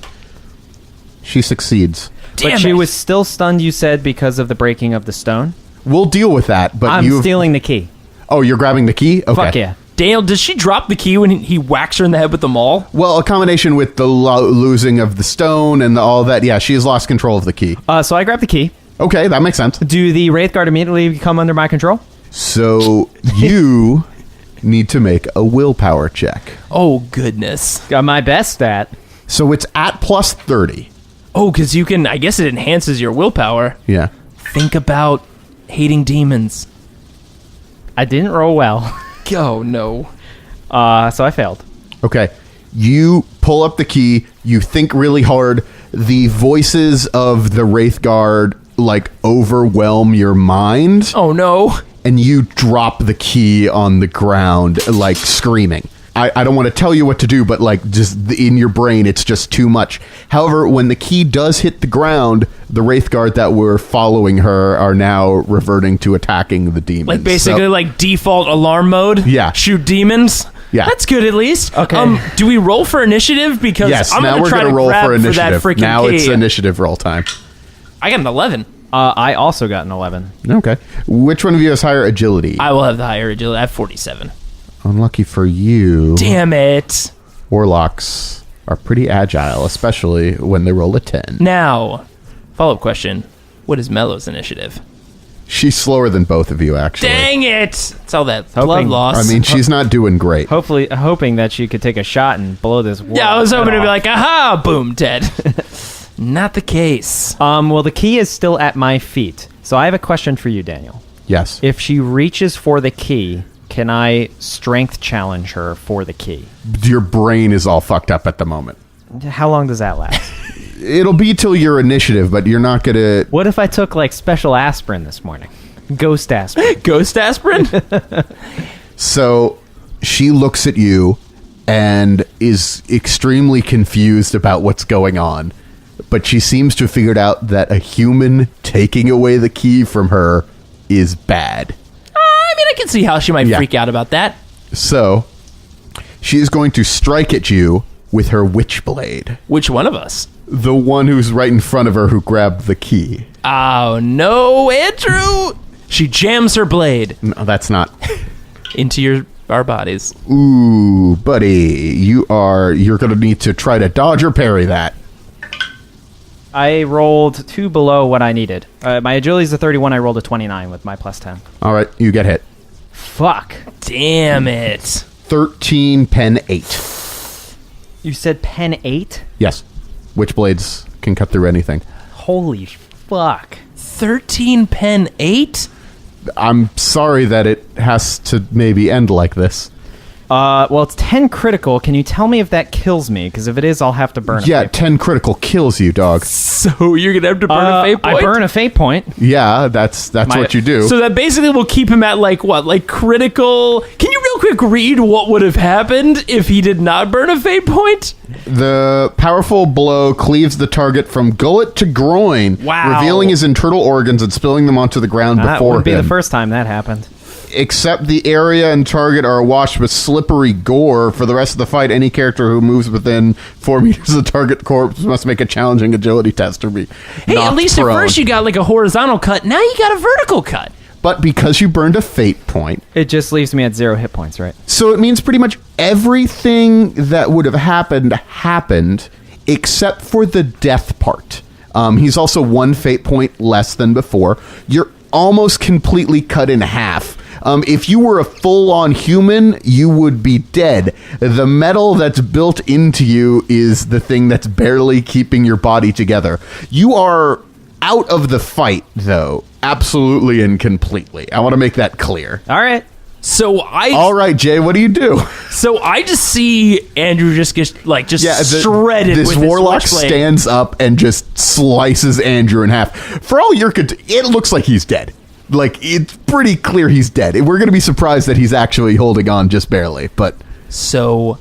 She succeeds. Damn But she it. was still stunned, you said, because of the breaking of the stone. We'll deal with that, but I'm stealing the key. Oh, you're grabbing the key? Okay. Fuck yeah. Daniel, does she drop the key when he whacks her in the head with the maul? Well, a combination with the losing of the stone and all that. Yeah, she has lost control of the key. So I grab the key. Okay, that makes sense. Do the Wraith Guard immediately come under my control? So you need to make a willpower check. Oh, goodness. Got my best at. So it's at plus 30. Oh, because you can, I guess it enhances your willpower. Yeah. Think about hating demons. I didn't roll well. Oh, no. So I failed. Okay. You pull up the key. You think really hard. The voices of the Wraith Guard, like, overwhelm your mind. Oh, no. And you drop the key on the ground, like, screaming. I don't want to tell you what to do, but, like, just in your brain, it's just too much. However, when the key does hit the ground, the Wraith Guard that were following her are now reverting to attacking the demons. Like, basically, So- like, default alarm mode? Yeah. Shoot demons? Yeah. That's good, at least. Okay. Do we roll for initiative? Because Yes, I'm now going we're to try going to to roll grab for initiative. that freaking Now key. it's initiative roll time. I got an 11. I also got an 11. Okay. Which one of you has higher agility? I will have the higher agility. I have 47. Unlucky for you. Damn it. Warlocks are pretty agile, especially when they roll a 10. Now, follow-up question. What is Mellow's initiative? She's slower than both of you, actually. Dang it! It's all that blood Hoping- loss. I mean, she's not doing great. Hoping that she could take a shot and blow this wall. yeah, I was hoping to be like, aha, boom, dead. Not the case. Well, the key is still at my feet. So I have a question for you, Daniel. Yes. If she reaches for the key, can I strength challenge her for the key? Your brain is all fucked up at the moment. How long does that last? It'll be till your initiative, but you're not gonna... What if I took, like, special aspirin this morning? Ghost aspirin. Ghost aspirin? So she looks at you and is extremely confused about what's going on. But she seems to have figured out that a human taking away the key from her is bad. I mean, I can see how she might Yeah. freak out about that. So she is going to strike at you with her witchblade. Which one of us? The one who's right in front of her who grabbed the key. Oh, no, Andrew! She jams her blade No, that's not... into our bodies. Ooh, buddy, you're going to need to try to dodge or parry that. I rolled 2 below what I needed. My agility is a 31. I rolled a 29 with my plus 10. All right, you get hit. Fuck. Damn it. 13, pen 8. You said pen 8? Yes. Witchblades can cut through anything. Holy fuck. 13 pen 8? I'm sorry that it has to maybe end like this. Well, it's 10 critical. Can you tell me if that kills me? Because if it is, I'll have to burn a fate 10 critical kills you, dog. So you're going to have to burn a fate point? I burn a fate point. Yeah, that's what you do. So that basically will keep him at like what? Like critical. Can you real quick read what would have happened if he did not burn a fate point? The powerful blow cleaves the target from gullet to groin, Wow. revealing his internal organs and spilling them onto the ground That before wouldn't be him. the first time that happened. Except the area and target are awash with slippery gore. For the rest of the fight, any character who moves within 4 meters of the target corpse must make a challenging agility test or be Hey, at knocked least prone. at first you got like a horizontal cut. Now you got a vertical cut. But because you burned a fate point, It just leaves me at 0 hit points, right? so it means pretty much everything that would have happened, except for the death part. He's also 1 fate point less than before. You're almost completely cut in half. If you were a full-on human, you would be dead. The metal that's built into you is the thing that's barely keeping your body together. You are out of the fight, though, absolutely and completely. I want to make that clear. All right. So All right, Jay, what do you do? So I just see Andrew just get shredded. This with warlock his switchblade. stands up and just slices Andrew in half. For all you're it looks like he's dead. Like, it's pretty clear he's dead. We're going to be surprised that he's actually holding on just barely, but... So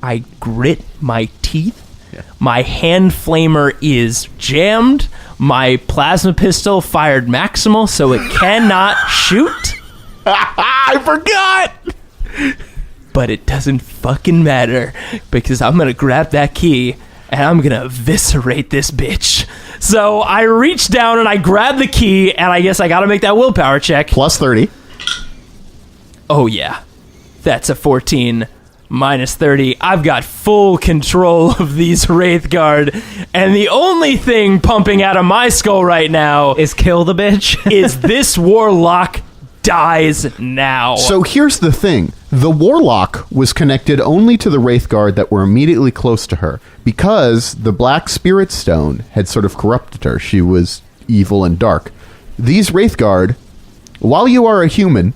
I grit my teeth. Yeah. My hand flamer is jammed. My plasma pistol fired maximal, so it cannot shoot. I forgot! But it doesn't fucking matter, because I'm going to grab that key and I'm going to eviscerate this bitch. So I reach down and I grab the key, and I guess I got to make that willpower check. Plus 30. Oh, yeah. That's a 14 minus 30. I've got full control of these Wraithguard, and the only thing pumping out of my skull right now Is kill the bitch? is this warlock dies now. So here's the thing. The warlock was connected only to the Wraithguard that were immediately close to her, because the Black Spirit Stone had sort of corrupted her. She was evil and dark. These Wraithguard, while you are a human,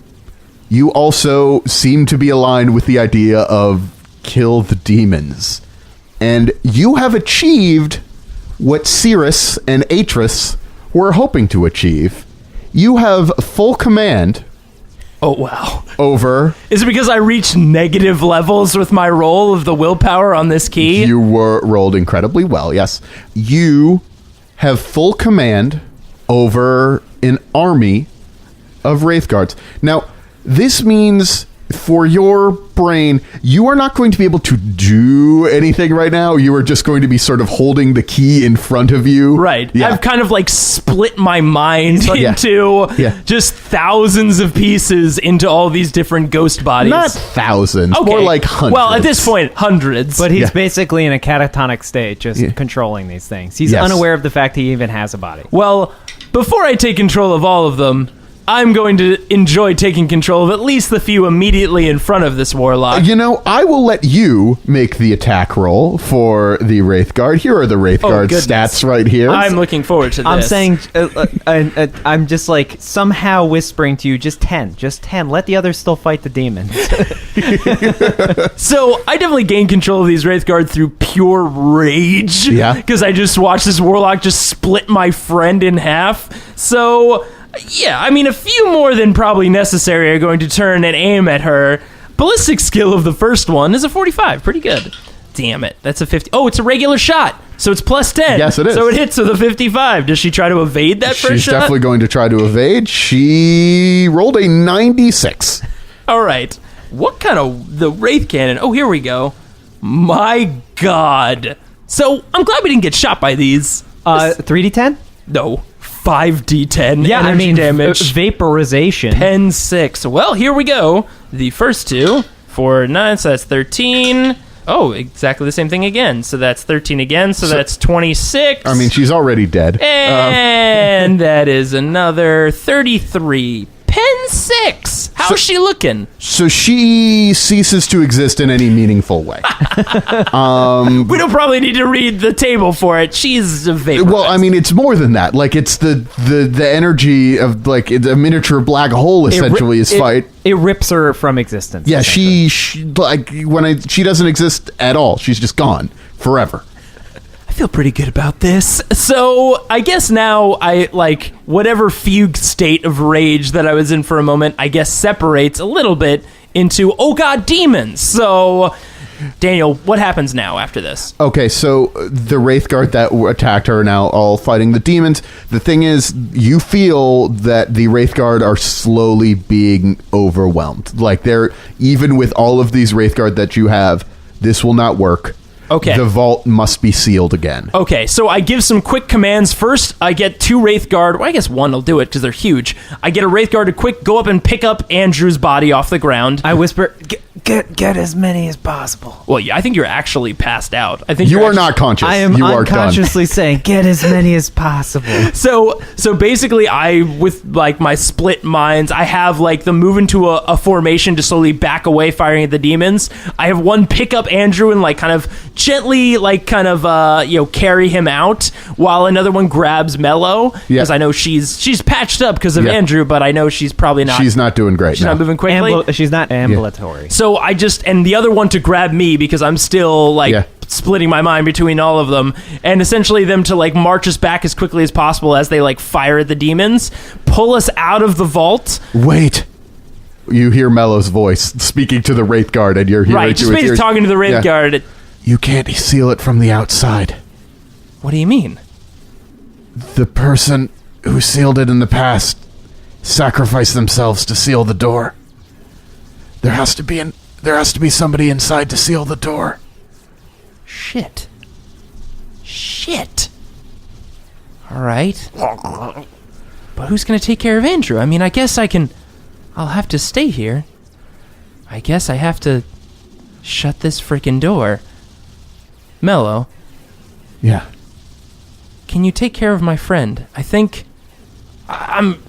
you also seem to be aligned with the idea of kill the demons. And you have achieved what Cirrus and Atris were hoping to achieve. You have full command. Oh, wow. Over. Is it because I reached negative levels with my roll of the willpower on this key? You were rolled incredibly well, yes. You have full command over an army of Wraithguards. Now, this means for your brain, you are not going to be able to do anything right now. You are just going to be sort of holding the key in front of you. Right. Yeah. I've kind of like split my mind into just thousands of pieces into all these different ghost bodies. Not thousands, Okay. more like hundreds. Well, at this point, hundreds. But he's basically in a catatonic state, just controlling these things. He's unaware of the fact he even has a body. Well, before I take control of all of them, I'm going to enjoy taking control of at least the few immediately in front of this warlock. You know, I will let you make the attack roll for the Wraithguard. Here are the Wraithguard stats right here. I'm looking forward to this. I'm saying, I'm just like somehow whispering to you, just 10. Let the others still fight the demons. So I definitely gained control of these Wraithguard through pure rage. Yeah. Because I just watched this warlock just split my friend in half. So, yeah, I mean, a few more than probably necessary are going to turn and aim at her. Ballistic skill of the first one is a 45. Pretty good. Damn it. That's a 50. Oh, it's a regular shot. So it's plus 10. Yes, it is. So it hits with a 55. Does she try to evade that first She's shot? definitely going to try to evade. She rolled a 96. All right. What kind of... The Wraith Cannon. Oh, here we go. My God. So I'm glad we didn't get shot by these. 3d10? No. 5d10 Yeah, I energy mean, damage. vaporization. 10, 6. Well, here we go. The first two. 4, 9, so that's 13. Oh, exactly the same thing again. So that's 13 again, so that's 26. I mean, she's already dead. And that is another 33. Pen 6. How's she looking? So she ceases to exist in any meaningful way. We don't probably need to read the table for it. She's a vapor. Well, I mean, it's more than that. Like, it's the energy of, like, a miniature black hole, essentially, is fight. It rips her from existence. Yeah, she doesn't exist at all. She's just gone forever. I feel pretty good about this. So I guess now whatever fugue state of rage that I was in for a moment, I guess separates a little bit into, oh god, demons. So Daniel, what happens now after this? Okay, so the Wraithguard that attacked her are now all fighting the demons. The thing is, you feel that the Wraithguard are slowly being overwhelmed. Like, they're, even with all of these Wraithguard that you have, this will not work. Okay. The vault must be sealed again. Okay, so I give some quick commands. First, I get 2 Wraithguard. Well, I guess 1 will do it because they're huge. I get a Wraithguard to quick go up and pick up Andrew's body off the ground. I whisper, get as many as possible. Well, yeah, I think you're actually passed out. I think You you're are not conscious. I am you are done. unconsciously saying, get as many as possible. So basically, with my split minds, I have the move into a formation to slowly back away, firing at the demons. I have one pick up Andrew and kind of gently carry him out, while another one grabs Mello because I know she's patched up because of Andrew, but I know she's probably not. She's not doing great. She's not moving quickly. She's not ambulatory. So and the other one to grab me because I'm still splitting my mind between all of them, and essentially them to march us back as quickly as possible as they fire at the demons, pull us out of the vault. Wait. You hear Mello's voice speaking to the Wraithguard, and you're hearing right, just basically talking to the Wraithguard. Yeah. You can't seal it from the outside. What do you mean? The person who sealed it in the past sacrificed themselves to seal the door. There has to be somebody inside to seal the door. Shit. All right. But who's going to take care of Andrew? I mean, I guess I'll have to stay here. I guess I have to shut this freaking door. Mello. Yeah. Can you take care of my friend? I think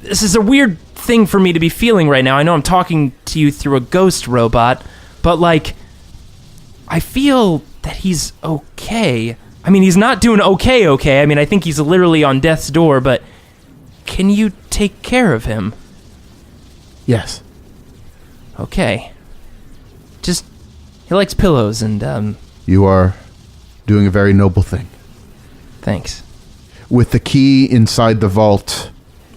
this is a weird thing for me to be feeling right now. I know I'm talking to you through a ghost robot, but I feel that he's okay. I mean, he's not doing okay. I mean, I think he's literally on death's door, but can you take care of him? Yes. Okay. Just, he likes pillows and, You are doing a very noble thing. Thanks. With the key inside the vault,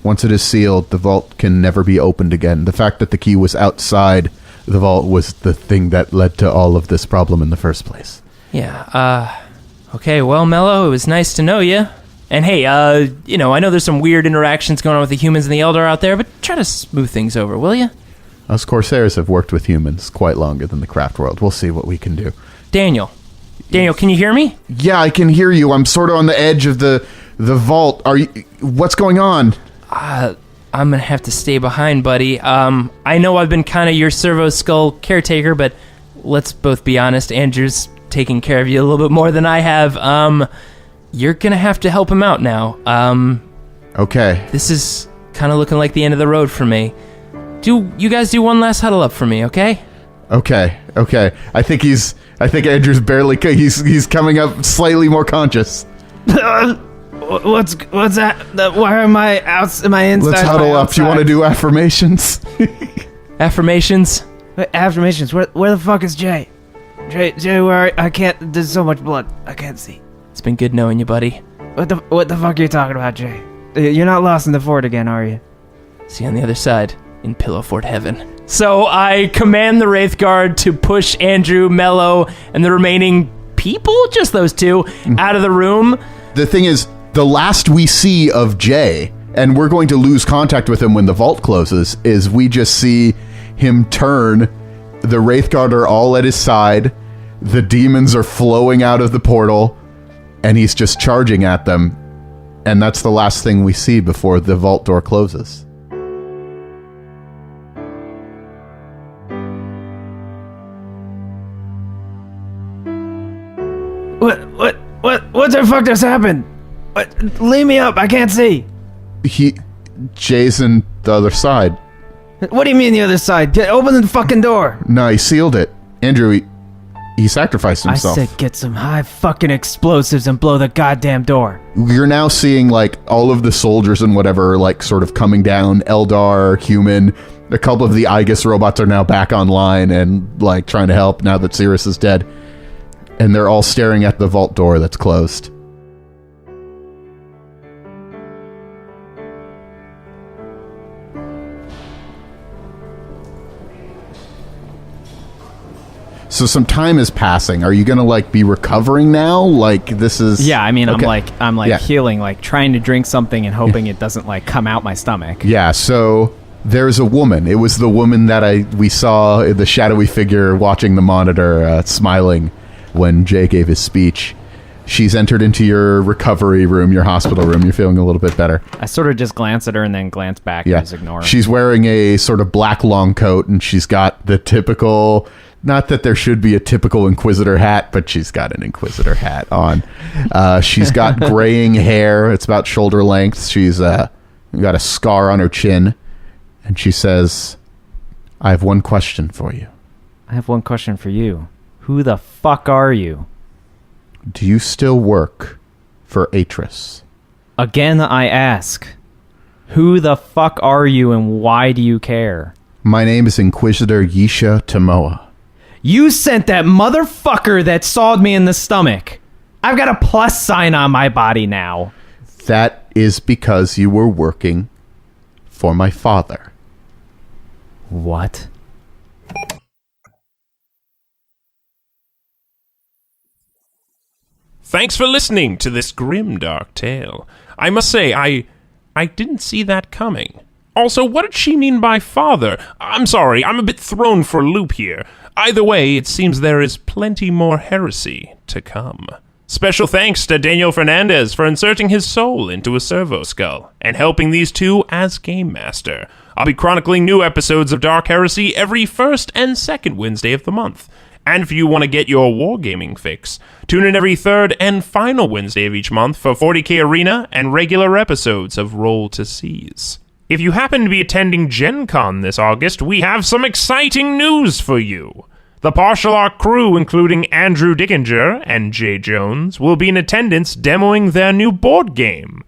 once it is sealed, the vault can never be opened again. The fact that the key was outside the vault was the thing that led to all of this problem in the first place. Yeah, okay, well, Mello, it was nice to know you. And hey, I know there's some weird interactions going on with the humans and the Eldar out there, but try to smooth things over, will you? Us Corsairs have worked with humans quite longer than the craft world. We'll see what we can do. Daniel, can you hear me? Yeah, I can hear you. I'm sort of on the edge of the vault. What's going on? I'm gonna have to stay behind, buddy. I know I've been kind of your servo skull caretaker, but let's both be honest, Andrew's taking care of you a little bit more than I have. You're gonna have to help him out now. Okay. This is kind of looking like the end of the road for me. You guys do one last huddle up for me, okay? Okay. I think Andrew's barely. He's coming up slightly more conscious. What's that? Why am I out? Am I inside? Let's huddle up. Do you want to do affirmations? Affirmations? Wait, affirmations. Where the fuck is Jay? Jay, where I can't. There's so much blood. I can't see. It's been good knowing you, buddy. What the fuck are you talking about, Jay? You're not lost in the fort again, are you? See you on the other side, in Pillow Fort Heaven. So I command the Wraithguard to push Andrew, Mello, and the remaining people, just those two, out of the room. The thing is, the last we see of Jay, and we're going to lose contact with him when the vault closes, is we just see him turn. The Wraithguard are all at his side. The demons are flowing out of the portal, and he's just charging at them. And that's the last thing we see before the vault door closes. What the fuck just happened? Leave me up, I can't see. Jay's in the other side. What do you mean the other side? Open the fucking door. No, he sealed it. Andrew, he sacrificed himself. I said get some high fucking explosives and blow the goddamn door. You're now seeing all of the soldiers and whatever sort of coming down, Eldar, human, A couple of the Aegis robots are now back online and, like, trying to help now that Cirrus is dead. And they're all staring at the vault door that's closed. So some time is passing. Are you gonna like be recovering now? Like this is Yeah, I mean, okay. I'm like Yeah. healing, like trying to drink something and hoping it doesn't like come out my stomach. Yeah, so there's a woman. It was the woman that we saw, the shadowy figure watching the monitor, smiling when Jay gave his speech. She's entered into your recovery room, your hospital room. You're feeling a little bit better. I sort of just glance at her and then glance back Yeah. and just ignore her. She's wearing a sort of black long coat, and she's got the typical... Not that there should be a typical Inquisitor hat, but she's got an Inquisitor hat on. She's got graying hair. It's about shoulder length. She's got a scar on her chin. And she says, I have one question for you. I have one question for you. Who the fuck are you? Do you still work for Atris? Again, I ask. Who the fuck are you and why do you care? My name is Inquisitor Yisha Tamoa. You sent that motherfucker that sawed me in the stomach. I've got a plus sign on my body now. That is because you were working for my father. What? Thanks for listening to this grim, dark tale. I must say, I didn't see that coming. Also, what did she mean by father? I'm sorry, I'm a bit thrown for a loop here. Either way, it seems there is plenty more heresy to come. Special thanks to Daniel Fernandez for inserting his soul into a servo skull and helping these two as Game Master. I'll be chronicling new episodes of Dark Heresy every first and second Wednesday of the month. And if you want to get your wargaming fix, tune in every third and final Wednesday of each month for 40K Arena and regular episodes of Roll to Seize. If you happen to be attending Gen Con this August, we have some exciting news for you. The Partial Arc crew, including Andrew Dickinger and Jay Jones, will be in attendance demoing their new board game,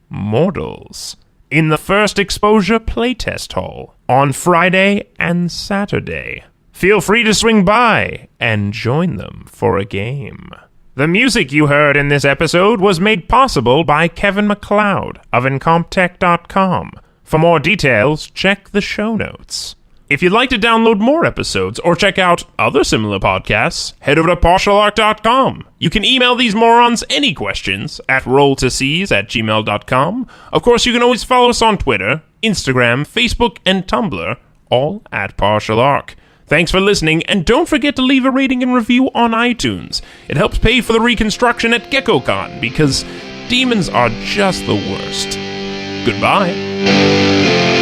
Mortals, in the First Exposure Playtest Hall on Friday and Saturday. Feel free to swing by and join them for a game. The music you heard in this episode was made possible by Kevin MacLeod of Incomptech.com. For more details, check the show notes. If you'd like to download more episodes or check out other similar podcasts, head over to partialarc.com. You can email these morons any questions at rolltoseize@gmail.com. Of course, you can always follow us on Twitter, Instagram, Facebook, and Tumblr, all at Partial Arc. Thanks for listening, and don't forget to leave a rating and review on iTunes. It helps pay for the reconstruction at GeckoCon, because demons are just the worst. Goodbye.